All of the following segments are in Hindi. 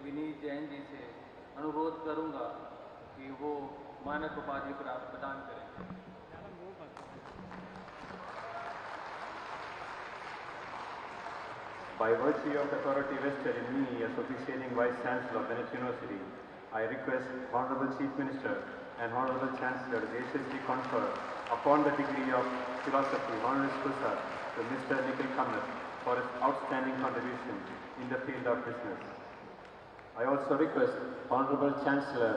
विनीत जैन जी से अनुरोध करूंगा कि वो मानद उपाधि प्रदान करें। By virtue of authority vested in me as officiating Vice Chancellor of Bennett University, I request Honorable Chief Minister and Honorable Chancellor to graciously confer upon the degree of Philosophy Honoris Causa to Mr. Nikhil Kamath for his outstanding contribution in the field of business. I also request Honorable Chancellor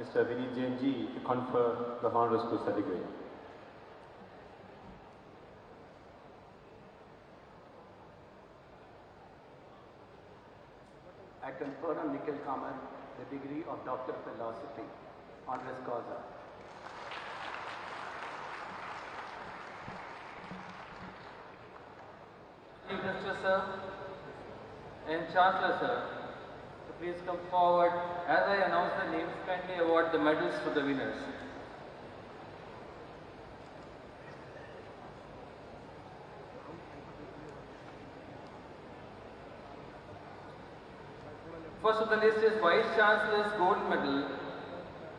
Mr. Vineet Jain ji to confer the Honoris Causa degree. I confer on Nikhil Kamath the degree of Doctor of Philosophy, Honoris Causa. Chief Minister sir and Chancellor sir, so please come forward as I announce the names. Kindly award the medals to the winners. First of the list is Vice Chancellor's Gold Medal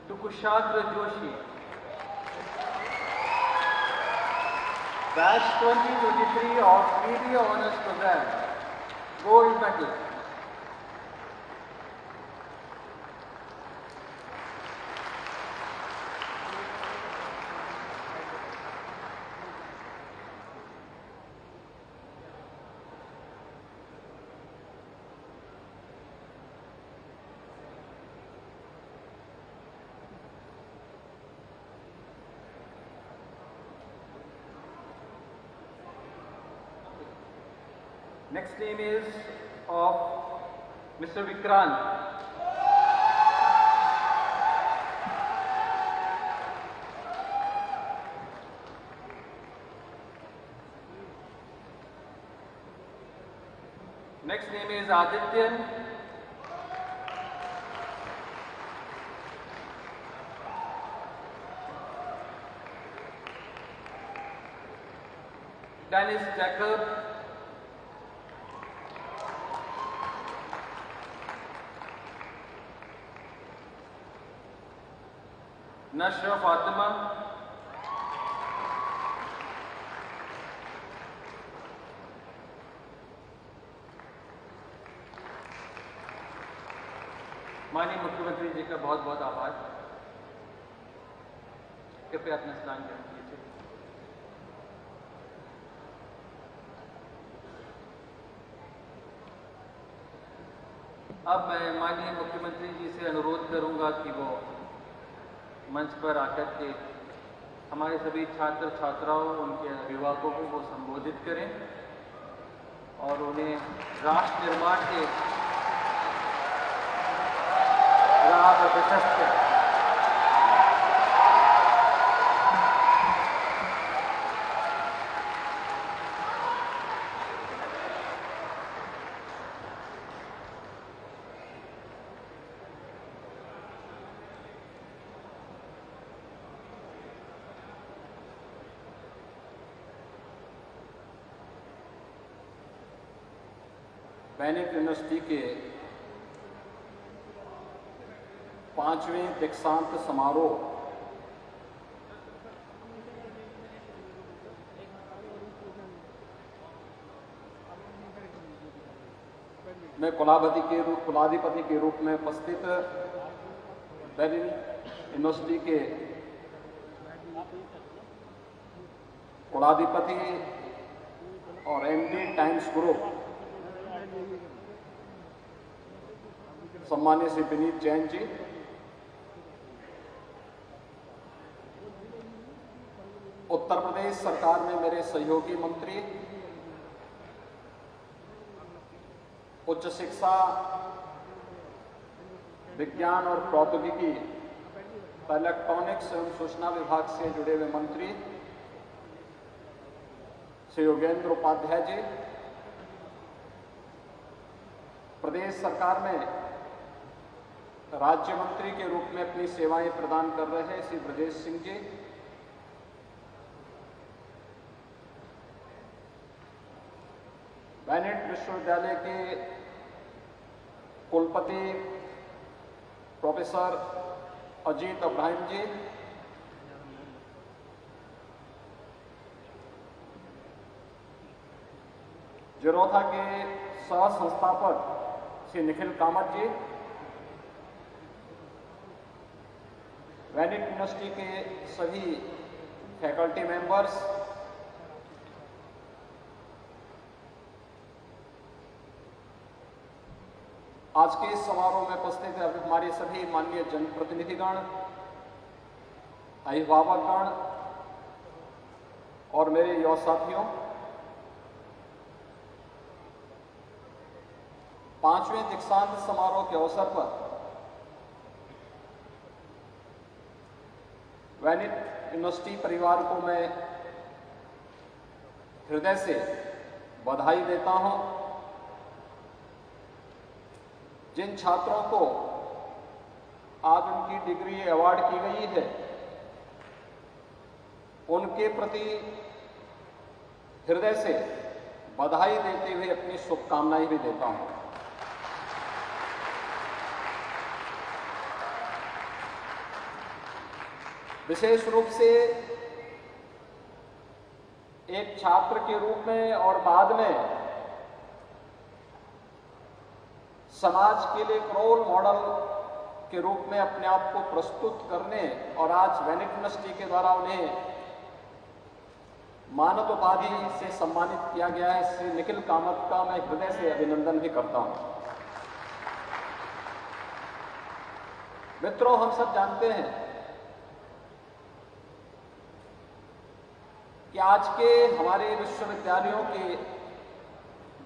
to Kushagra Joshi, Batch 2023 of Media Honours Program, Gold Medal. Next name is of Mr. Vikrant. Next name is Adityan. Dennis Jacob. Nashra Fatima, माननीय मुख्यमंत्री जी का बहुत बहुत आभार। कृपया अपना स्नान ग्रहण कीजिए। अब मैं माननीय मुख्यमंत्री जी से अनुरोध करूंगा कि वो मंच पर आकर के हमारे सभी छात्र छात्राओं, उनके अभिभावकों को वो संबोधित करें और उन्हें राष्ट्र निर्माण के राह पर प्रशस्त करें। बेनेट यूनिवर्सिटी के 5वें दीक्षांत समारोह में कुलाधिपति के रूप में उपस्थित बेनेट यूनिवर्सिटी के कुलाधिपति और एमडी टाइम्स ग्रुप सम्मान्य श्री विनीत जैन जी, उत्तर प्रदेश सरकार में मेरे सहयोगी मंत्री, उच्च शिक्षा, विज्ञान और प्रौद्योगिकी, इलेक्ट्रॉनिक्स एवं सूचना विभाग से जुड़े हुए मंत्री श्री योगेंद्र उपाध्याय जी, प्रदेश सरकार में राज्य मंत्री के रूप में अपनी सेवाएं प्रदान कर रहे श्री ब्रजेश सिंह जी, बेनेट विश्वविद्यालय के कुलपति प्रोफेसर अजीत इब्राहिम जी, जिरोधा के सह संस्थापक श्री निखिल कामत जी, वैनिट यूनिवर्सिटी के सभी फैकल्टी मेंबर्स, आज के इस समारोह में उपस्थित है हमारे सभी माननीय जनप्रतिनिधिगण, अभिभावकगण और मेरे युवा साथियों, 5वें दीक्षांत समारोह के अवसर पर वैनिट यूनिवर्सिटी परिवार को मैं हृदय से बधाई देता हूं। जिन छात्रों को आज उनकी डिग्री अवार्ड की गई है, उनके प्रति हृदय से बधाई देते हुए अपनी शुभकामनाएं भी देता हूं। विशेष रूप से एक छात्र के रूप में और बाद में समाज के लिए एक रोल मॉडल के रूप में अपने आप को प्रस्तुत करने और आज वैनिट यूनिवर्सिटी के द्वारा उन्हें मानद उपाधि से सम्मानित किया गया है, श्री निखिल कामत का मैं हृदय से अभिनंदन भी करता हूं। मित्रों, हम सब जानते हैं कि आज के हमारे विश्वविद्यालयों के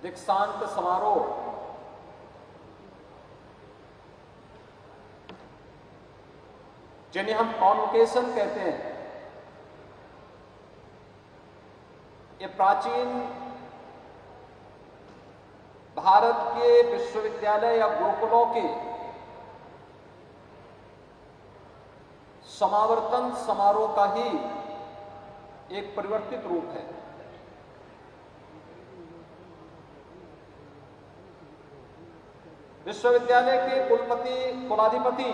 दीक्षांत समारोह जिन्हें हम कॉन्वोकेशन कहते हैं, ये प्राचीन भारत के विश्वविद्यालय या गुरुकुलों के समावर्तन समारोह का ही एक परिवर्तित रूप है। विश्वविद्यालय के कुलाधिपति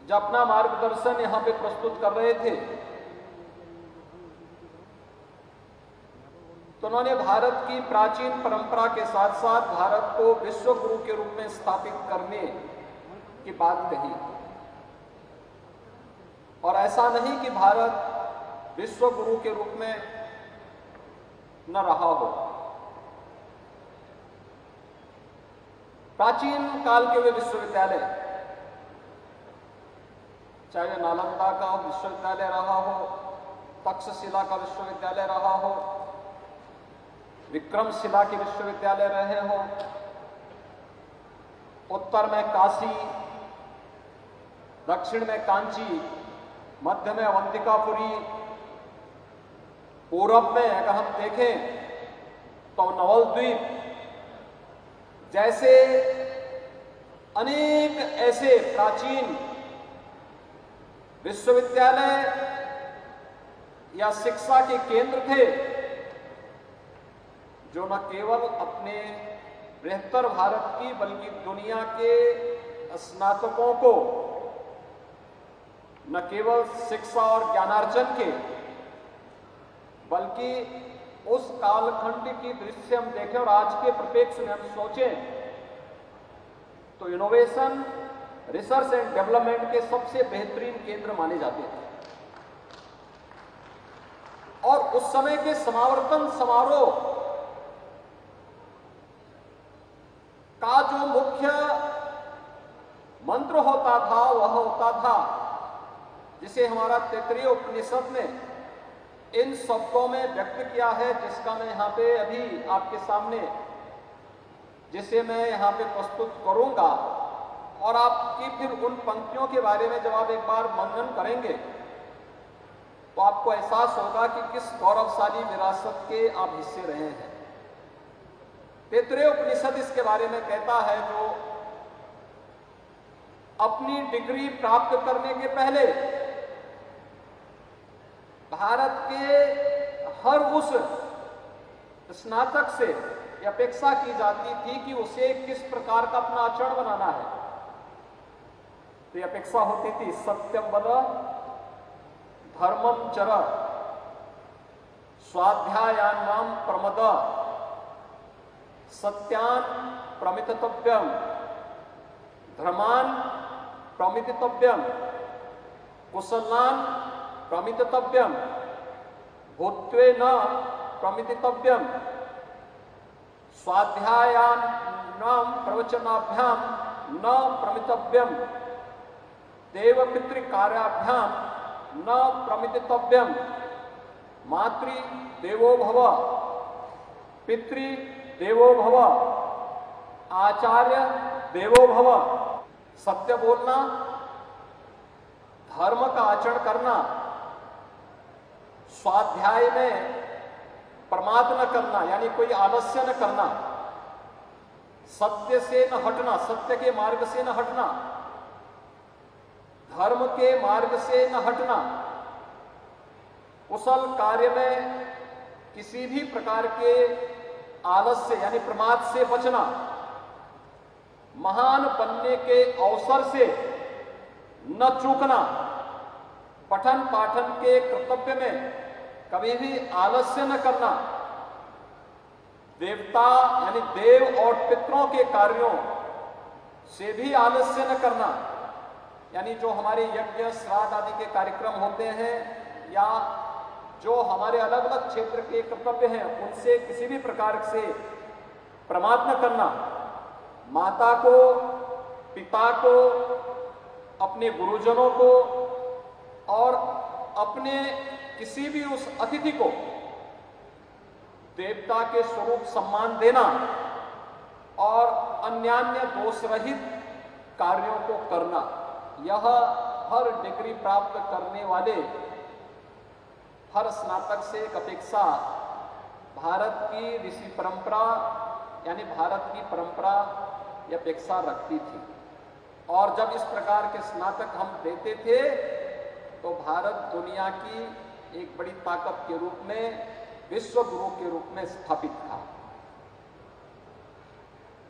जब अपना मार्गदर्शन यहां पे प्रस्तुत कर रहे थे तो उन्होंने भारत की प्राचीन परंपरा के साथ साथ भारत को विश्व गुरु के रूप में स्थापित करने की बात कही। और ऐसा नहीं कि भारत विश्व गुरु के रूप में न रहा हो। प्राचीन काल के वे विश्वविद्यालय, चाहे वह नालंदा का विश्वविद्यालय रहा हो, तक्षशिला का विश्वविद्यालय रहा हो, विक्रमशिला के विश्वविद्यालय रहे हो, उत्तर में काशी, दक्षिण में कांची, मध्य में अवंतिकापुरी, पूरब में अगर हम देखें तो नवलद्वीप जैसे अनेक ऐसे प्राचीन विश्वविद्यालय या शिक्षा के केंद्र थे जो न केवल अपने बृहत्तर भारत की बल्कि दुनिया के स्नातकों को न केवल शिक्षा और ज्ञानार्जन के बल्कि उस कालखंड की दृश्य हम देखें और आज के परिप्रेक्ष्य में हम सोचें तो इनोवेशन, रिसर्च एंड डेवलपमेंट के सबसे बेहतरीन केंद्र माने जाते थे। और उस समय के समावर्तन समारोह का जो मुख्य मंत्र होता था वह होता था जिसे हमारा तैत्तिरीय उपनिषद ने इन शब्दों में व्यक्त किया है, जिसका मैं यहां पे अभी आपके सामने जिसे मैं यहां पे प्रस्तुत करूंगा और आपकी फिर उन पंक्तियों के बारे में जब आप एक बार मनन करेंगे तो आपको एहसास होगा कि किस गौरवशाली विरासत के आप हिस्से रहे हैं। तैत्तिरीय उपनिषद इसके बारे में कहता है जो अपनी डिग्री प्राप्त करने के पहले भारत के हर उस स्नातक से ये अपेक्षा की जाती थी कि उसे किस प्रकार का अपना आचरण बनाना है। तो ये अपेक्षा होती थी सत्यम वद, धर्मम चर, स्वाध्यायान्नाम प्रमद, सत्यान प्रमितव्यम, धर्मान प्रमितव्यम, कुशलान प्रमितव्यम, भूत्वे न प्रमितव्यम, स्वाध्यायान्नाम प्रवचनाभ्याम न प्रमितव्यम, देव पितृकार्याभ्याम न प्रमितव्यम, मातृ देवो भव, पितृ देवो भव, आचार्य देवो भव। सत्य बोलना, धर्म का आचरण करना, स्वाध्याय में प्रमाद न करना यानी कोई आलस्य न करना, सत्य से न हटना, सत्य के मार्ग से न हटना, धर्म के मार्ग से न हटना, कुशल कार्य में किसी भी प्रकार के आलस्य यानी प्रमाद से बचना, महान बनने के अवसर से न चूकना, पठन पाठन के कर्तव्य में कभी भी आलस्य न करना, देवता यानी देव और पितरों के कार्यों से भी आलस्य न करना, यानी जो हमारे यज्ञ श्राद्ध आदि के कार्यक्रम होते हैं या जो हमारे अलग अलग क्षेत्र के कर्तव्य हैं उनसे किसी भी प्रकार से प्रमाद न करना, माता को, पिता को, अपने गुरुजनों को और अपने किसी भी उस अतिथि को देवता के स्वरूप सम्मान देना और अन्यान्य दोष रहित कार्यों को करना, यह हर डिग्री प्राप्त करने वाले हर स्नातक से एक अपेक्षा भारत की ऋषि परंपरा यानी भारत की परंपरा यह अपेक्षा रखती थी। और जब इस प्रकार के स्नातक हम देते थे तो भारत दुनिया की एक बड़ी ताकत के रूप में, विश्व गुरु के रूप में स्थापित था।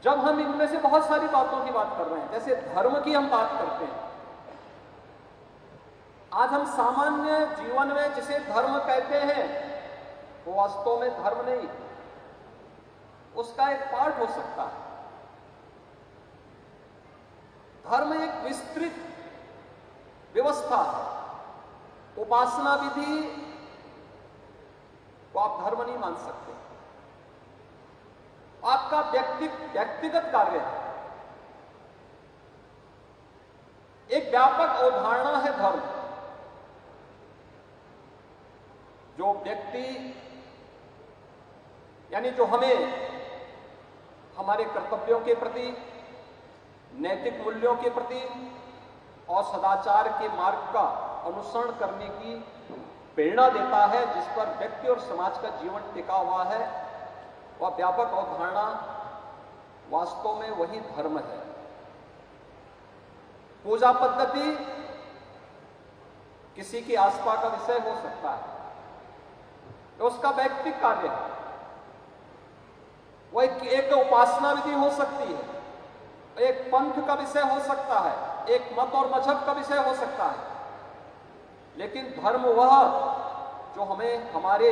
जब हम इनमें से बहुत सारी बातों की बात कर रहे हैं, जैसे धर्म की हम बात करते हैं, आज हम सामान्य जीवन में जिसे धर्म कहते हैं वो वास्तव में धर्म नहीं, उसका एक पार्ट हो सकता है। धर्म एक विस्तृत व्यवस्था है। उपासना विधि को आप धर्म नहीं मान सकते, आपका व्यक्तिगत कार्य है। एक व्यापक अवधारणा है धर्म, जो व्यक्ति यानी जो हमें हमारे कर्तव्यों के प्रति, नैतिक मूल्यों के प्रति और सदाचार के मार्ग का अनुसरण करने की प्रेरणा देता है, जिस पर व्यक्ति और समाज का जीवन टिका हुआ है, वह व्यापक अवधारणा वास्तव में वही धर्म है। पूजा पद्धति किसी की आस्था का विषय हो सकता है, तो उसका व्यक्तिगत कार्य है। वह एक उपासना विधि हो सकती है, एक पंथ का विषय हो सकता है, एक मत और मजहब का विषय हो सकता है, लेकिन धर्म वह जो हमें हमारे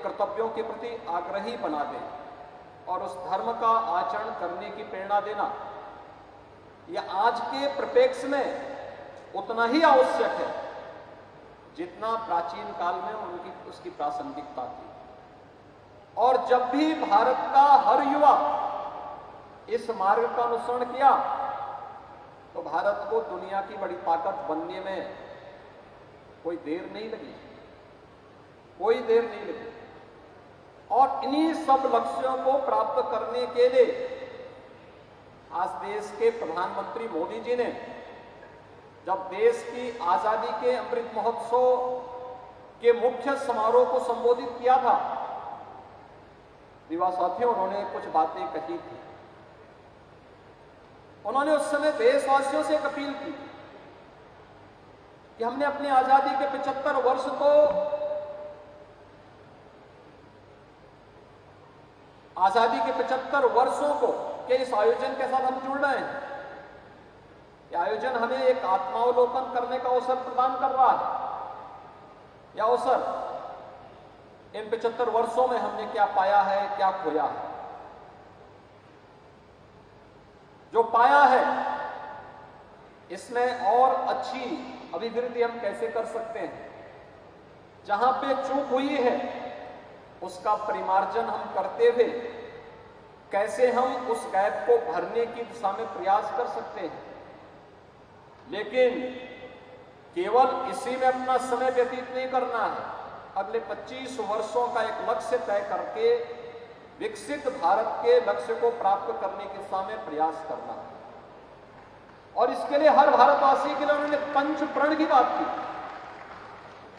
कर्तव्यों के प्रति आग्रही बना दे और उस धर्म का आचरण करने की प्रेरणा देना, यह आज के परिप्रेक्ष्य में उतना ही आवश्यक है जितना प्राचीन काल में उसकी प्रासंगिकता थी। और जब भी भारत का हर युवा इस मार्ग का अनुसरण किया तो भारत को दुनिया की बड़ी ताकत बनने में कोई देर नहीं लगी, कोई देर नहीं लगी। और इन्हीं सब लक्ष्यों को प्राप्त करने के लिए आज देश के प्रधानमंत्री मोदी जी ने जब देश की आजादी के अमृत महोत्सव के मुख्य समारोह को संबोधित किया था, युवा साथियों, उन्होंने कुछ बातें कही थी। उन्होंने उस समय देशवासियों से एक अपील की कि हमने अपनी आजादी के 75 वर्ष को आजादी के 75 वर्षों को के इस आयोजन के साथ हम जुड़ रहे हैं। यह आयोजन हमें एक आत्मावलोकन करने का अवसर प्रदान कर रहा है। यह अवसर इन 75 वर्षों में हमने क्या पाया है, क्या खोया है। जो पाया है इसमें और अच्छी अभिवृद्धि हम कैसे कर सकते हैं। जहां पे चूक हुई है उसका परिमार्जन हम करते हुए कैसे हम उस गैप को भरने की दिशा में प्रयास कर सकते हैं। लेकिन केवल इसी में अपना समय व्यतीत नहीं करना है। अगले 25 वर्षों का एक लक्ष्य तय करके विकसित भारत के लक्ष्य को प्राप्त करने की दिशा में प्रयास करना है। और इसके लिए हर भारतवासी के लिए उन्होंने पंचप्रण की बात की।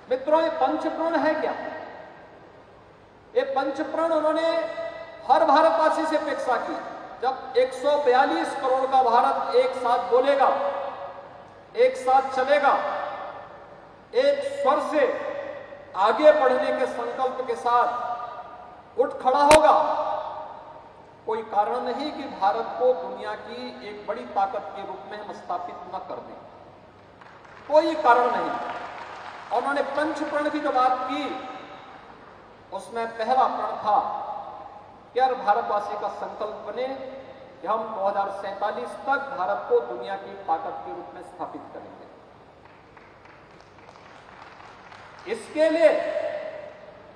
मित्रों, ये पंचप्रण है क्या? ये पंचप्रण उन्होंने हर भारतवासी से अपेक्षा की। जब 142 करोड़ का भारत एक साथ बोलेगा, एक साथ चलेगा, एक स्वर से आगे बढ़ने के संकल्प के साथ उठ खड़ा होगा, कोई कारण नहीं कि भारत को दुनिया की एक बड़ी ताकत के रूप में हम स्थापित न कर दें। कोई कारण नहीं। और उन्होंने पंचप्रण की जो बात की उसमें पहला प्रण था कि हर भारतवासी का संकल्प बने कि हम 2047 तक भारत को दुनिया की ताकत के रूप में स्थापित करेंगे।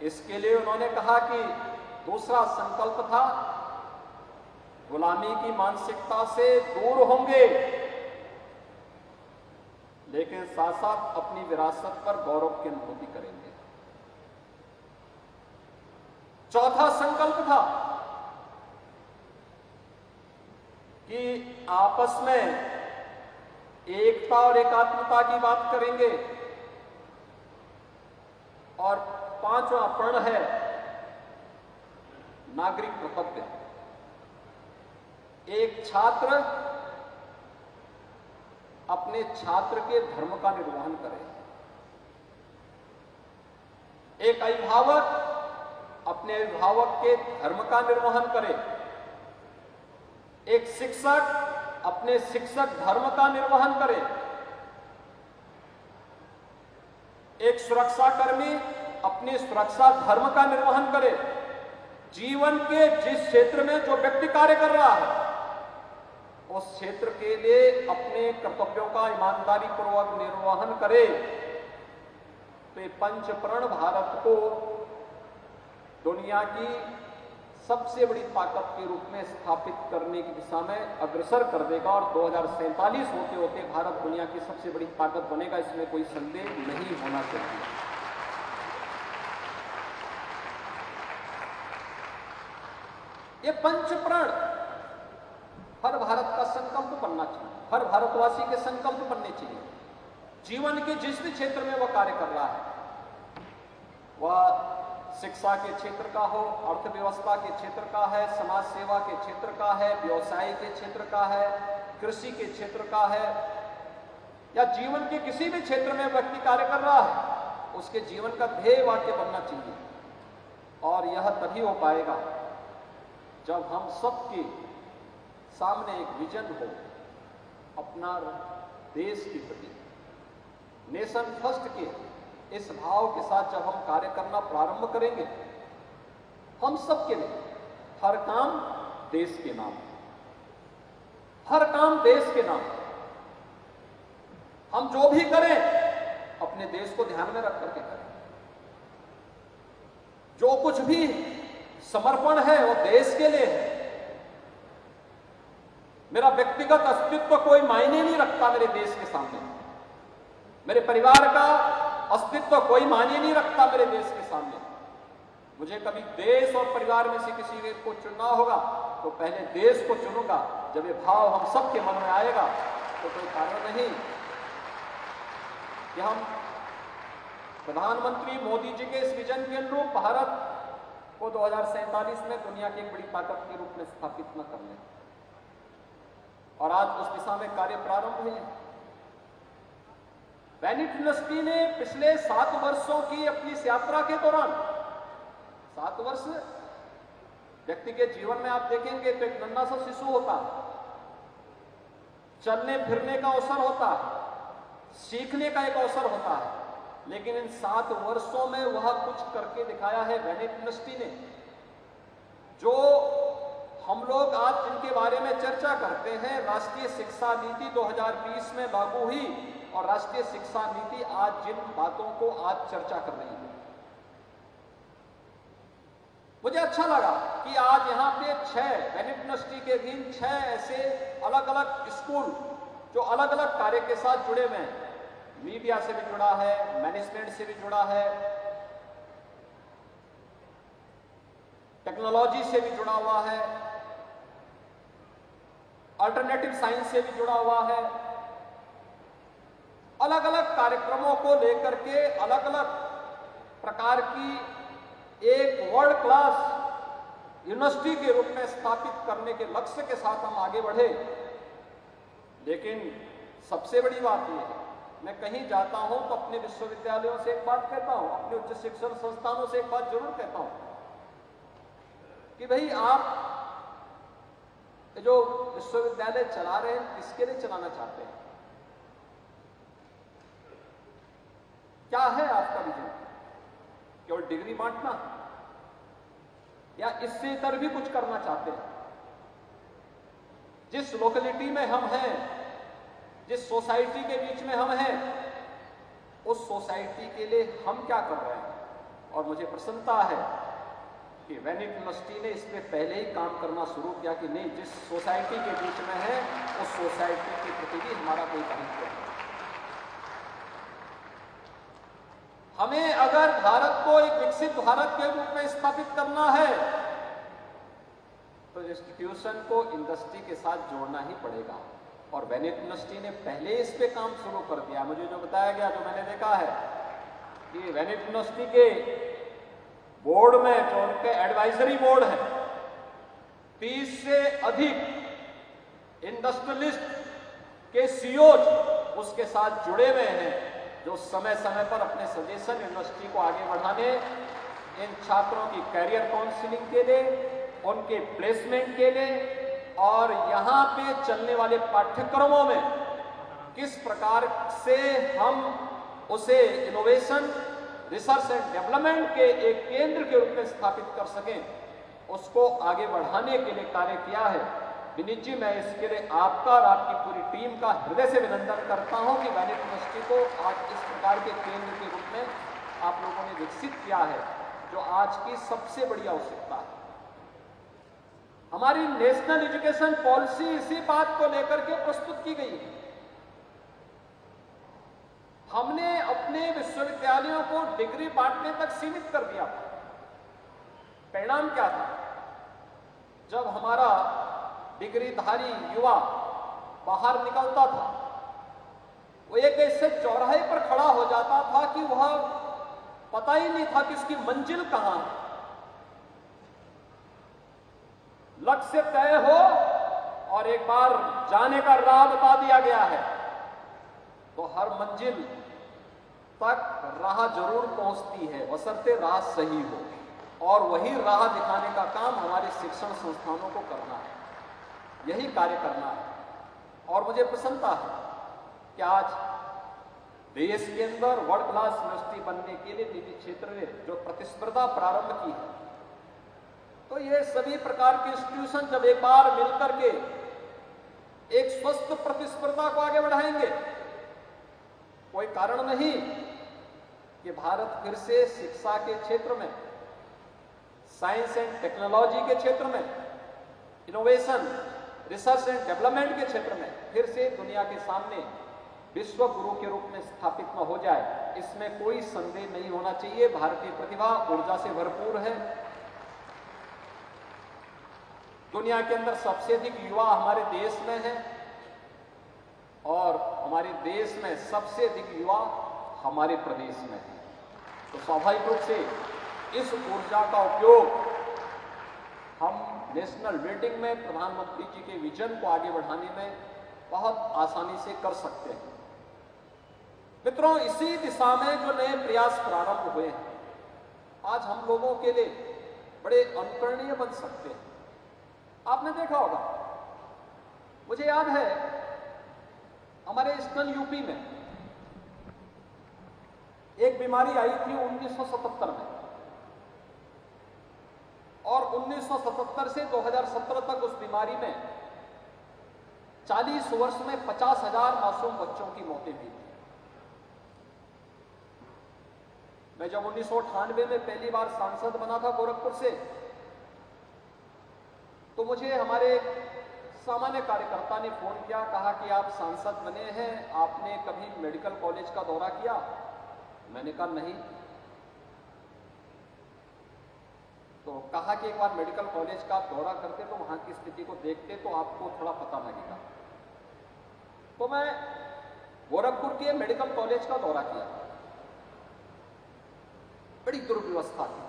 इसके लिए उन्होंने कहा कि दूसरा संकल्प था गुलामी की मानसिकता से दूर होंगे, लेकिन साथ साथ अपनी विरासत पर गौरव की अनुभूति करेंगे। चौथा संकल्प था कि आपस में एकता और एकात्मता की बात करेंगे। और पांचवा प्रण है नागरिक कर्तव्य। एक छात्र अपने छात्र के धर्म का निर्वहन करे, एक अभिभावक अपने अभिभावक के धर्म का निर्वहन करे, एक शिक्षक अपने शिक्षक धर्म का निर्वहन करे, एक सुरक्षाकर्मी अपने सुरक्षा धर्म का निर्वहन करे। जीवन के जिस क्षेत्र में जो व्यक्ति कार्य कर रहा है उस क्षेत्र के लिए अपने कर्तव्यों का ईमानदारी पूर्वक निर्वहन करे। तो ये पंचप्रण भारत को दुनिया की सबसे बड़ी ताकत के रूप में स्थापित करने की दिशा में अग्रसर कर देगा। और 2047 होते होते भारत दुनिया की सबसे बड़ी ताकत बनेगा, इसमें कोई संदेह नहीं होना चाहिए। ये पंचप्रण हर भारत का संकल्प बनना चाहिए, हर भारतवासी के संकल्प बनने चाहिए। जीवन के जिस भी क्षेत्र में वह कार्य कर रहा है, वह शिक्षा के क्षेत्र का हो, अर्थव्यवस्था के क्षेत्र का है, समाज सेवा के क्षेत्र का है, व्यवसाय के क्षेत्र का है, कृषि के क्षेत्र का है, या जीवन के किसी भी क्षेत्र में व्यक्ति कार्य कर रहा है, उसके जीवन का ध्येय वाक्य बनना चाहिए। और यह तभी हो पाएगा जब हम सबके सामने एक विजन हो अपना देश के प्रति, नेशन फर्स्ट के इस भाव के साथ जब हम कार्य करना प्रारंभ करेंगे, हम सबके लिए हर काम देश के नाम, हर काम देश के नाम, हम जो भी करें अपने देश को ध्यान में रख करके करें। जो कुछ भी समर्पण है वो देश के लिए है। मेरा व्यक्तिगत अस्तित्व कोई मायने नहीं रखता मेरे देश के सामने, मेरे परिवार का अस्तित्व कोई मायने नहीं रखता मेरे देश के सामने। मुझे कभी देश और परिवार में से किसी को चुनना होगा तो पहले देश को चुनूंगा। जब ये भाव हम सबके मन में आएगा तो कोई कारण नहीं कि हम प्रधानमंत्री मोदी जी के इस विजन के अनुरूप भारत को 2047 में दुनिया की एक बड़ी ताकत के रूप में स्थापित न कर लें। और आज उस दिशा में कार्य प्रारंभ हुए हैं। बेनेट यूनिवर्सिटी ने पिछले 7 वर्षों की अपनी इस यात्रा के दौरान, 7 वर्ष व्यक्ति के जीवन में आप देखेंगे तो एक नन्हा सा शिशु होता है, चलने फिरने का अवसर होता है, सीखने का एक अवसर होता है, लेकिन इन 7 वर्षों में वह कुछ करके दिखाया है वेनिक यूनिवर्सिटी ने, जो हम लोग आज जिनके बारे में चर्चा करते हैं। राष्ट्रीय शिक्षा नीति 2020 में लागू हुई और राष्ट्रीय शिक्षा नीति आज जिन बातों को आज चर्चा कर रही है, मुझे अच्छा लगा कि आज यहाँ पे 6 वेनिक यूनिवर्सिटी के अधीन 6 ऐसे अलग अलग स्कूल जो अलग अलग कार्य के साथ जुड़े हुए हैं। मीडिया से भी जुड़ा है, मैनेजमेंट से भी जुड़ा है, टेक्नोलॉजी से भी जुड़ा हुआ है, अल्टरनेटिव साइंस से भी जुड़ा हुआ है। अलग अलग कार्यक्रमों को लेकर के अलग अलग प्रकार की एक वर्ल्ड क्लास यूनिवर्सिटी के रूप में स्थापित करने के लक्ष्य के साथ हम आगे बढ़े। लेकिन सबसे बड़ी बात यह है, मैं कहीं जाता हूं तो अपने विश्वविद्यालयों से एक बात कहता हूं, अपने उच्च शिक्षण संस्थानों से एक बात जरूर कहता हूं कि भाई आप जो विश्वविद्यालय चला रहे हैं किसके लिए चलाना चाहते हैं? क्या है आपका विजन? केवल डिग्री बांटना या इससे इतर भी कुछ करना चाहते हैं? जिस लोकेलिटी में हम हैं, जिस सोसाइटी के बीच में हम हैं, उस सोसाइटी के लिए हम क्या कर रहे हैं? और मुझे प्रसन्नता है कि वेनिक यूनिवर्सिटी ने इस पे पहले ही काम करना शुरू किया कि नहीं, जिस सोसाइटी के बीच में है उस सोसाइटी के प्रति भी हमारा कोई दायित्व है। हमें अगर भारत को एक विकसित भारत के रूप में स्थापित करना है तो इंस्टीट्यूशन को इंडस्ट्री के साथ जोड़ना ही पड़ेगा। और वेनिक यूनिवर्सिटी ने पहले इस पे काम शुरू कर दिया। मुझे जो बताया गया, जो मैंने देखा है कि वेनिक यूनिवर्सिटी के बोर्ड में, जो उनके एडवाइजरी बोर्ड है, 30 से अधिक इंडस्ट्रियलिस्ट के सीईओज उसके साथ जुड़े हुए हैं, जो समय समय पर अपने सजेशन यूनिवर्सिटी को आगे बढ़ाने, इन छात्रों की कैरियर काउंसलिंग के लिए, उनके प्लेसमेंट के लिए और यहाँ पे चलने वाले पाठ्यक्रमों में किस प्रकार से हम उसे इनोवेशन, रिसर्च एंड डेवलपमेंट के एक केंद्र के रूप में स्थापित कर सकें, उसको आगे बढ़ाने के लिए कार्य किया है। विनीत जी, मैं इसके लिए आपका और आपकी पूरी टीम का हृदय से अभिनंदन करता हूं कि वेनिक यूनिवर्सिटी को आज इस प्रकार के केंद्र के रूप में आप लोगों ने विकसित किया है, जो आज की सबसे बड़ी आवश्यकता है। हमारी नेशनल एजुकेशन पॉलिसी इसी बात को लेकर के प्रस्तुत की गई है। हमने अपने विश्वविद्यालयों को डिग्री बांटने तक सीमित कर दिया। परिणाम क्या था? जब हमारा डिग्रीधारी युवा बाहर निकलता था, वो एक ऐसे चौराहे पर खड़ा हो जाता था कि वह पता ही नहीं था कि उसकी मंजिल कहां है। लक्ष्य तय हो और एक बार जाने का राह बता दिया गया है तो हर मंजिल तक राह जरूर पहुंचती है, बशर्ते राह सही हो। और वही राह दिखाने का काम हमारे शिक्षण संस्थानों को करना है, यही कार्य करना है। और मुझे प्रसन्नता है कि आज देश के अंदर वर्ल्ड क्लास यूनिवर्सिटी बनने के लिए निजी क्षेत्र ने जो प्रतिस्पर्धा प्रारंभ की है, तो ये सभी प्रकार के इंस्टीट्यूशन जब एक बार मिलकर के एक स्वस्थ प्रतिस्पर्धा को आगे बढ़ाएंगे, कोई कारण नहीं कि भारत फिर से शिक्षा के क्षेत्र में, साइंस एंड टेक्नोलॉजी के क्षेत्र में, इनोवेशन, रिसर्च एंड डेवलपमेंट के क्षेत्र में फिर से दुनिया के सामने विश्व गुरु के रूप में स्थापित न हो जाए, इसमें कोई संदेह नहीं होना चाहिए। भारतीय प्रतिभा ऊर्जा से भरपूर है। दुनिया के अंदर सबसे अधिक युवा हमारे देश में है और हमारे देश में सबसे अधिक युवा हमारे प्रदेश में है। तो स्वाभाविक रूप से इस ऊर्जा का उपयोग हम नेशनल बिल्डिंग में प्रधानमंत्री जी के विजन को आगे बढ़ाने में बहुत आसानी से कर सकते हैं। मित्रों, इसी दिशा में जो नए प्रयास प्रारंभ हुए हैं, आज हम लोगों के लिए बड़े अनुकरणीय बन सकते हैं। आपने देखा होगा, मुझे याद है हमारे ईस्टर्न यूपी में एक बीमारी आई थी 1977 में, और 1977 से 2017 तक उस बीमारी में 40 वर्ष में 50,000 मासूम बच्चों की मौतें हुई थी। मैं जब 1998 में पहली बार सांसद बना था गोरखपुर से, तो मुझे हमारे सामान्य कार्यकर्ता ने फोन किया, कहा कि आप सांसद बने हैं, आपने कभी मेडिकल कॉलेज का दौरा किया? मैंने कहा नहीं। तो कहा कि एक बार मेडिकल कॉलेज का दौरा करते तो वहां की स्थिति को देखते तो आपको थोड़ा पता लगेगा। तो मैं गोरखपुर के मेडिकल कॉलेज का दौरा किया। बड़ी दुर्व्यवस्था थी।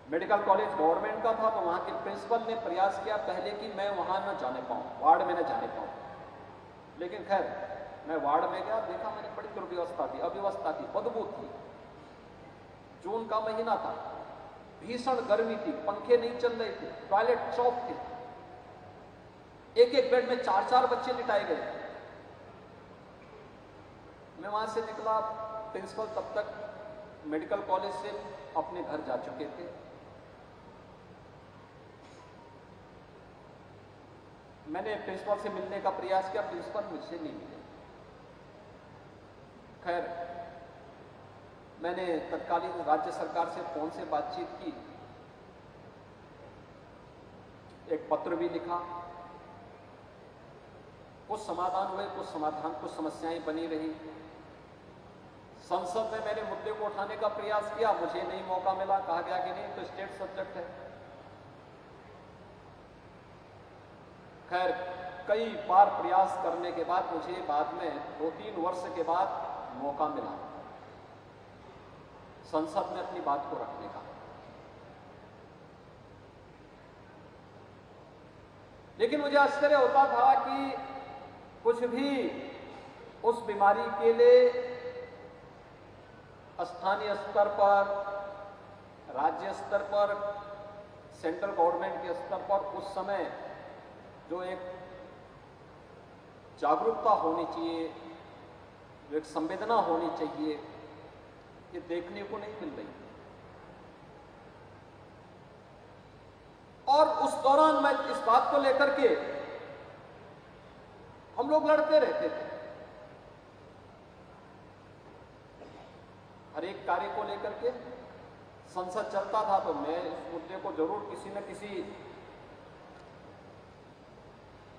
मेडिकल कॉलेज गवर्नमेंट का था, तो वहां के प्रिंसिपल ने प्रयास किया पहले कि मैं वहां न जाने पाऊं, वार्ड में न जाने पाऊं। लेकिन खैर मैं वार्ड में गया, देखा मैंने बड़ी दुर्व्यवस्था थी, अव्यवस्था थी, बदबू थी। जून का महीना था, भीषण गर्मी थी, पंखे नहीं चल रहे थे, टॉयलेट चौक थे, एक एक बेड में 4-4 बच्चे लिटाए गए। मैं वहां से निकला, प्रिंसिपल तब तक मेडिकल कॉलेज से अपने घर जा चुके थे। मैंने प्रिंसिपल से मिलने का प्रयास किया, प्रिंसिपल मुझसे नहीं मिले। खैर मैंने तत्कालीन राज्य सरकार से फोन से बातचीत की, एक पत्र भी लिखा, कुछ समाधान हुए, कुछ समस्याएं बनी रही। संसद में मैंने मुद्दे को उठाने का प्रयास किया, मुझे नहीं मौका मिला, कहा गया कि नहीं तो स्टेट सब्जेक्ट है। खैर कई बार प्रयास करने के बाद मुझे बाद में 2-3 वर्ष के बाद मौका मिला संसद में अपनी बात को रखने का। लेकिन मुझे आश्चर्य होता था कि कुछ भी उस बीमारी के लिए स्थानीय स्तर पर, राज्य स्तर पर, सेंट्रल गवर्नमेंट के स्तर पर उस समय जो एक जागरूकता होनी चाहिए, जो एक संवेदना होनी चाहिए, ये देखने को नहीं मिल रही। और उस दौरान मैं इस बात को लेकर के हम लोग लड़ते रहते थे, हर एक कार्य को लेकर के संसद चलता था तो मैं इस मुद्दे को जरूर किसी न किसी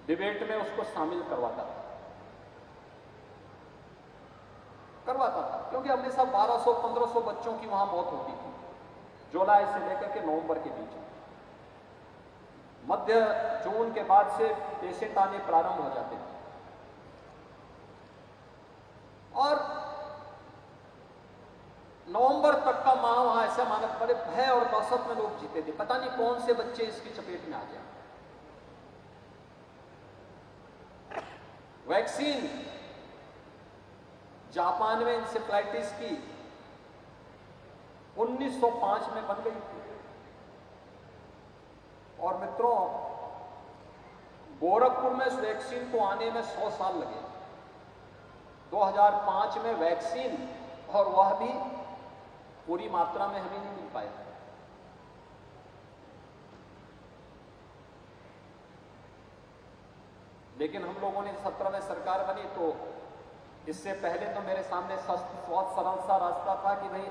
डिबेट में उसको शामिल करवाता था, क्योंकि हमेशा 1200-1500 बच्चों की वहां मौत होती थी, जुलाई से लेकर के नवंबर के बीच। मध्य जून के बाद से पेशेंट आने प्रारंभ हो जाते थे, और नवंबर तक का माह वहां ऐसा मानक बड़े भय और दहशत में लोग जीते थे, पता नहीं कौन से बच्चे इसकी चपेट में आ जाए। वैक्सीन जापान में इंसेफ्लाइटिस की 1905 में बन गई थी, और मित्रों गोरखपुर में इस वैक्सीन को आने में 100 साल लगे। 2005 में वैक्सीन, और वह भी पूरी मात्रा में हमें नहीं मिल पाया। लेकिन हम लोगों ने 17 में सरकार बनी, तो इससे पहले तो मेरे सामने बहुत सरल सा रास्ता था कि भाई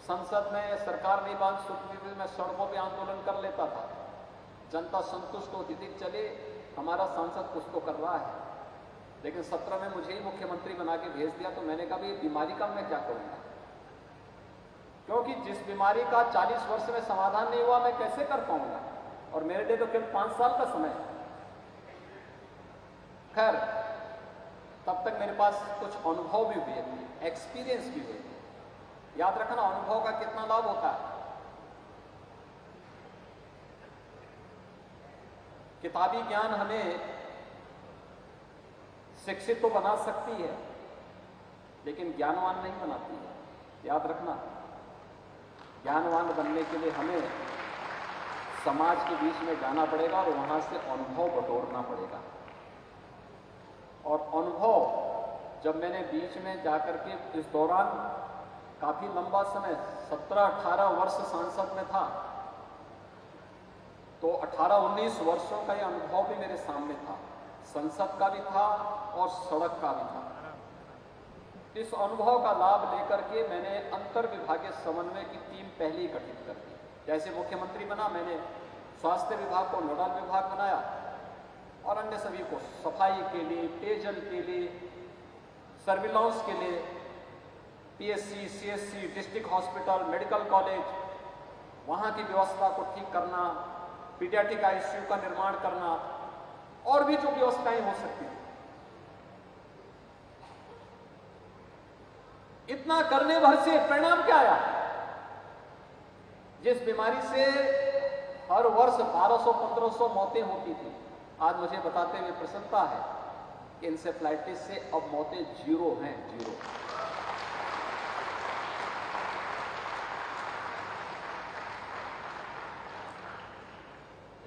संसद में सरकार नहीं बांध सकती थी, मैं सड़कों पे आंदोलन कर लेता था, जनता संतुष्ट होती थी, चले हमारा सांसद कुछ तो कर रहा है। लेकिन 17 में मुझे ही मुख्यमंत्री बना के भेज दिया, तो मैंने कहा ये बीमारी का मैं क्या करूंगा, क्योंकि जिस बीमारी का 40 वर्ष में समाधान नहीं हुआ मैं कैसे कर पाऊंगा, और मेरे लिए तो केवल 5 साल का समय है। खैर तब तक मेरे पास कुछ अनुभव भी हुए थे, एक्सपीरियंस भी हुए थे। याद रखना अनुभव का कितना लाभ होता है। किताबी ज्ञान हमें शिक्षित तो बना सकती है, लेकिन ज्ञानवान नहीं बनाती है। याद रखना, ज्ञानवान बनने के लिए हमें समाज के बीच में जाना पड़ेगा और वहां से अनुभव बटोरना पड़ेगा। और अनुभव जब मैंने बीच में जाकर के इस दौरान काफी लंबा समय 17-18 वर्ष सांसद में था, तो 18-19 वर्षों का ये अनुभव भी मेरे सामने था, संसद का भी था और सड़क का भी था। इस अनुभव का लाभ लेकर के मैंने अंतर विभागीय समन्वय की टीम पहले ही गठित कर दी। जैसे मुख्यमंत्री बना, मैंने स्वास्थ्य विभाग को नोडल विभाग बनाया और अन्य सभी को सफाई के लिए, पेयजल के लिए, सर्विलांस के लिए, PSC, CSC, district hospital, medical college, वहां की व्यवस्था को ठीक करना, पीडियाट्रिक आईसीयू का निर्माण करना और भी जो व्यवस्थाएं हो सकती थी। इतना करने भर से परिणाम क्या आया? जिस बीमारी से हर वर्ष 1200-1500 मौतें होती थी, आज मुझे बताते हुए प्रसन्नता है कि इंसेफ्लाइटिस से अब मौतें 0 हैं, 0।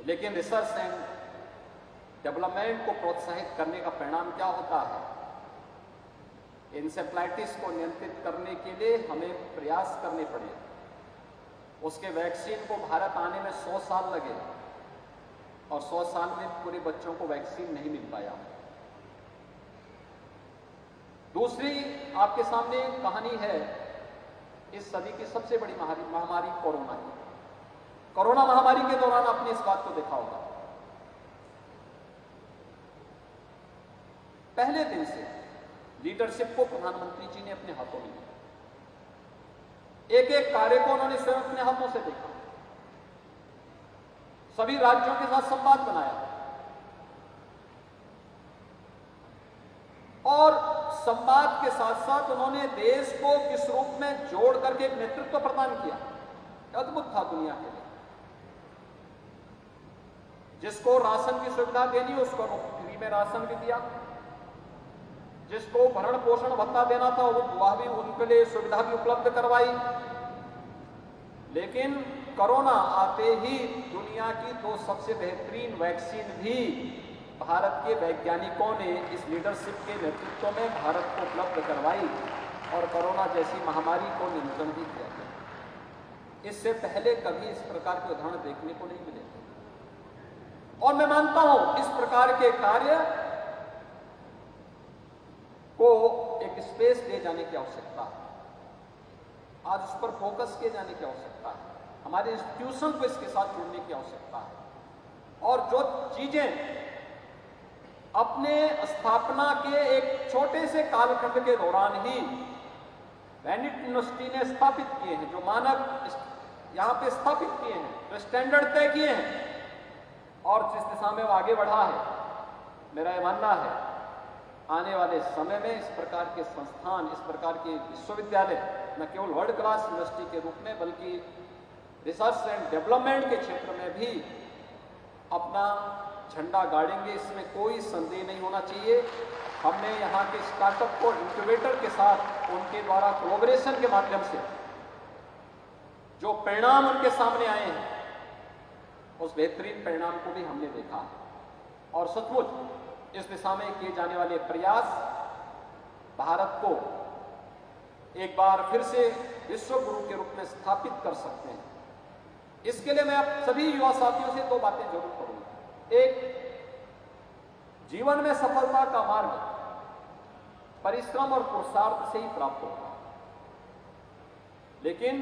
लेकिन रिसर्च एंड डेवलपमेंट को प्रोत्साहित करने का परिणाम क्या होता है? इंसेफ्लाइटिस को नियंत्रित करने के लिए हमें प्रयास करने पड़े। उसके वैक्सीन को भारत आने में 100 साल लगे और 100 साल में पूरे बच्चों को वैक्सीन नहीं मिल पाया। दूसरी आपके सामने कहानी है इस सदी की सबसे बड़ी महामारी कोरोना की। कोरोना महामारी के दौरान आपने इस बात को देखा होगा, पहले दिन से लीडरशिप को प्रधानमंत्री जी ने अपने हाथों में लिया। एक एक कार्य को उन्होंने स्वयं अपने हाथों से देखा, सभी राज्यों के साथ संवाद बनाया और संवाद के साथ साथ उन्होंने देश को किस रूप में जोड़ करके एक नेतृत्व प्रदान किया, अद्भुत था दुनिया के लिए। जिसको राशन की सुविधा देनी उसको फ्री में राशन भी दिया, जिसको भरण पोषण भत्ता देना था वह भी उनके लिए सुविधा भी उपलब्ध करवाई। लेकिन कोरोना आते ही दुनिया की 2 सबसे बेहतरीन वैक्सीन भी भारत के वैज्ञानिकों ने इस लीडरशिप के नेतृत्व में भारत को उपलब्ध करवाई और कोरोना जैसी महामारी को नियंत्रण भी किया गया। इससे पहले कभी इस प्रकार के उदाहरण देखने को नहीं मिले और मैं मानता हूं इस प्रकार के कार्य को एक स्पेस दे जाने की आवश्यकता है। आज उस पर फोकस किए जाने की आवश्यकता है, हमारे इंस्टीट्यूशन को इसके साथ जोड़ने की आवश्यकता है। और जो चीजें अपने स्थापना के एक छोटे से कालखंड के दौरान ही बेनेट यूनिवर्सिटी ने स्थापित किए हैं, जो मानक यहां पे स्थापित किए हैं, जो स्टैंडर्ड तय किए हैं और जिस दिशा में वो आगे बढ़ा है, मेरा यह मानना है आने वाले समय में इस प्रकार के संस्थान, इस प्रकार के विश्वविद्यालय न केवल वर्ल्ड क्लास यूनिवर्सिटी के रूप में बल्कि रिसर्च एंड डेवलपमेंट के क्षेत्र में भी अपना झंडा गाड़ेंगे, इसमें कोई संदेह नहीं होना चाहिए। हमने यहाँ के स्टार्टअप को इंक्यूबेटर के साथ उनके द्वारा कोलैबोरेशन के माध्यम से जो परिणाम उनके सामने आए हैं, उस बेहतरीन परिणाम को भी हमने देखा और सचमुच इस दिशा में किए जाने वाले प्रयास भारत को एक बार फिर से विश्व गुरु के रूप में स्थापित कर सकते हैं। इसके लिए मैं आप सभी युवा साथियों से 2 बातें जरूर करूंगा। एक, जीवन में सफलता का मार्ग परिश्रम और पुरुषार्थ से ही प्राप्त होगा, लेकिन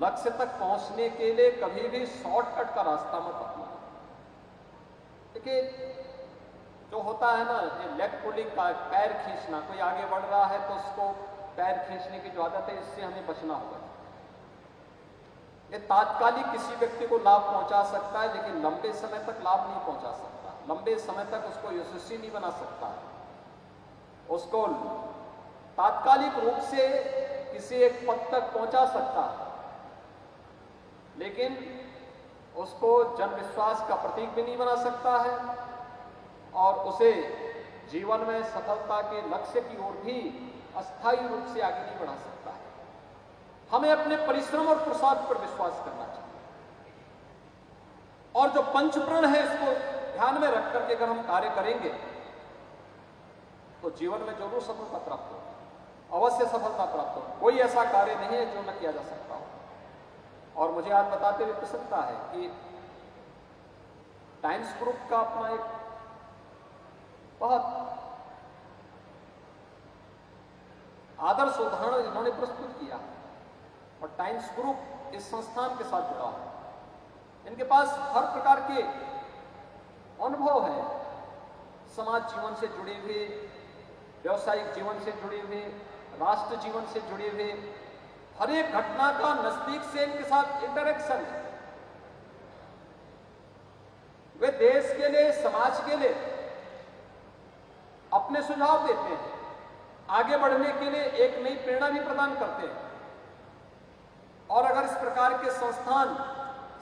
लक्ष्य तक पहुंचने के लिए कभी भी शॉर्टकट का रास्ता मत अपनाओ। देखिए जो होता है ना, ये लेग पुलिंग का, पैर खींचना, कोई आगे बढ़ रहा है तो उसको पैर खींचने की जो आदत है, इससे हमें बचना होगा। ये तात्कालिक किसी व्यक्ति को लाभ पहुंचा सकता है, लेकिन लंबे समय तक लाभ नहीं पहुंचा सकता, लंबे समय तक उसको यशस्वी नहीं बना सकता। उसको तात्कालिक रूप से किसी एक पद तक पहुंचा सकता है, लेकिन उसको जन विश्वास का प्रतीक भी नहीं बना सकता है और उसे जीवन में सफलता के लक्ष्य की ओर भी अस्थायी रूप से आगे नहीं बढ़ा सकता है। हमें अपने परिश्रम और पुरुषार्थ पर विश्वास करना चाहिए और जो पंचप्रण है इसको ध्यान में रख करके अगर हम कार्य करेंगे तो जीवन में जरूर सफलता प्राप्त हो, अवश्य सफलता प्राप्त हो। कोई ऐसा कार्य नहीं है जो न किया जा सकता हो। और मुझे आज बताते हुए प्रसन्नता है कि टाइम्स ग्रुप का अपना एक बहुत आदर्श उदाहरण इन्होंने प्रस्तुत किया और टाइम्स ग्रुप इस संस्थान के साथ जुड़ा है। इनके पास हर प्रकार के अनुभव है, समाज जीवन से जुड़े हुए, व्यवसायिक जीवन से जुड़े हुए, राष्ट्र जीवन से जुड़े हुए, हर एक घटना का नजदीक से इनके साथ इंटरेक्शन है। वे देश के लिए, समाज के लिए अपने सुझाव देते हैं, आगे बढ़ने के लिए एक नई प्रेरणा भी प्रदान करते हैं। और अगर इस प्रकार के संस्थान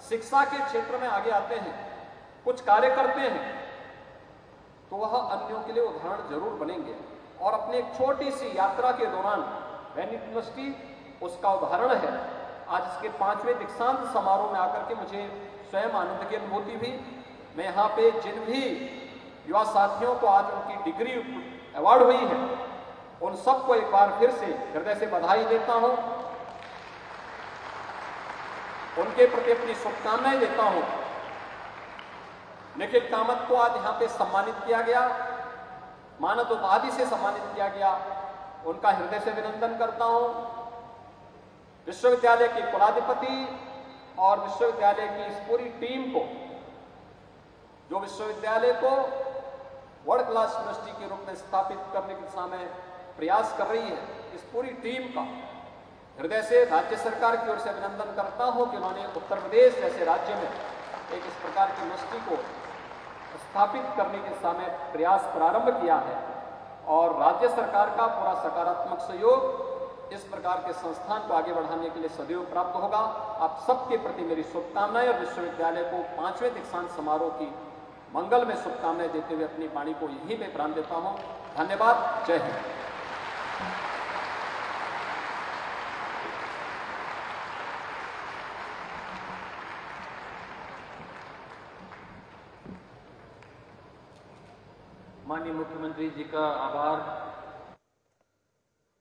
शिक्षा के क्षेत्र में आगे आते हैं, कुछ कार्य करते हैं, तो वह अन्यों के लिए उदाहरण जरूर बनेंगे। और अपने एक छोटी सी यात्रा के दौरान वैनिटी यूनिवर्सिटी उसका उदाहरण है। आज इसके 5वें दीक्षांत समारोह में आकर के मुझे स्वयं आनंद की अनुभूति हुई। मैं यहाँ पे जिन भी युवा साथियों को आज उनकी डिग्री अवार्ड हुई है, उन सबको एक बार फिर से हृदय से बधाई देता हूँ, उनके प्रति अपनी शुभकामनाएं देता हूँ। निखिल कामत को आज यहाँ पे सम्मानित किया गया, मानद उपाधि से सम्मानित किया गया, उनका हृदय से अभिनंदन करता हूँ। विश्वविद्यालय के कुलाधिपति और विश्वविद्यालय की इस पूरी टीम को, जो विश्वविद्यालय को वर्ल्ड क्लास यूनिवर्सिटी के रूप में स्थापित करने की दिशा में प्रयास कर रही है, इस पूरी टीम का हृदय से राज्य सरकार की ओर से अभिनंदन करता हूं कि उन्होंने उत्तर प्रदेश जैसे राज्य में एक इस प्रकार की यूनिवर्सिटी को स्थापित करने के दिशा में प्रयास प्रारंभ किया है। और राज्य सरकार का पूरा सकारात्मक सहयोग इस प्रकार के संस्थान को आगे बढ़ाने के लिए सदैव प्राप्त होगा। आप सबके प्रति मेरी शुभकामनाएं और विश्वविद्यालय को 5वें दीक्षांत समारोह की मंगल में शुभकामनाएं देते हुए अपनी वाणी को यहीं पे प्रारंभ देता हूं। धन्यवाद। जय हिंद। माननीय मुख्यमंत्री जी का आभार।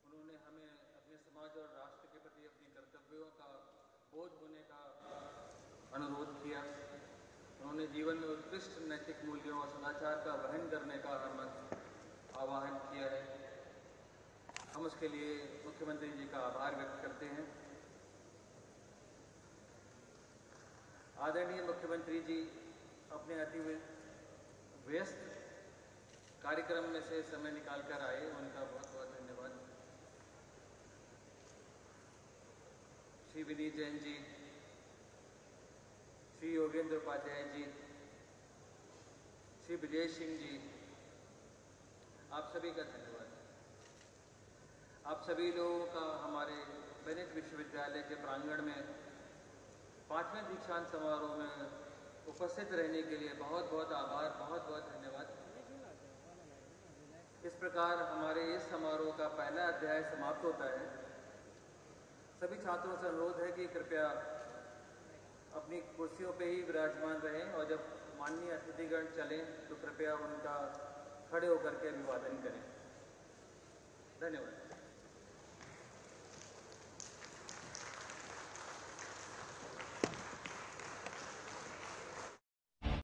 उन्होंने हमें अपने समाज और राष्ट्र के प्रति अपने कर्तव्यों का बोध होने का अनुरोध किया। उन्होंने जीवन में उत्कृष्ट नैतिक मूल्यों और सदाचार का वहन करने का हमें आह्वान किया है। हम उसके लिए मुख्यमंत्री जी का आभार व्यक्त करते हैं। आदरणीय मुख्यमंत्री जी अपने अति व्यस्त कार्यक्रम में से समय निकालकर आए, उनका बहुत बहुत धन्यवाद। श्री विनीत जैन जी, श्री योगेंद्र उपाध्याय जी, श्री विजय सिंह जी, आप सभी का धन्यवाद। आप सभी लोगों का हमारे बेनेट विश्वविद्यालय के प्रांगण में 5वें दीक्षांत समारोह में उपस्थित रहने के लिए बहुत बहुत आभार, बहुत बहुत धन्यवाद। इस प्रकार हमारे इस समारोह का पहला अध्याय समाप्त होता है। सभी छात्रों से अनुरोध है कि कृपया अपनी कुर्सियों पे ही विराजमान रहें और जब माननीय अतिथिगण चलें तो कृपया उनका खड़े होकर के अभिवादन करें। धन्यवाद।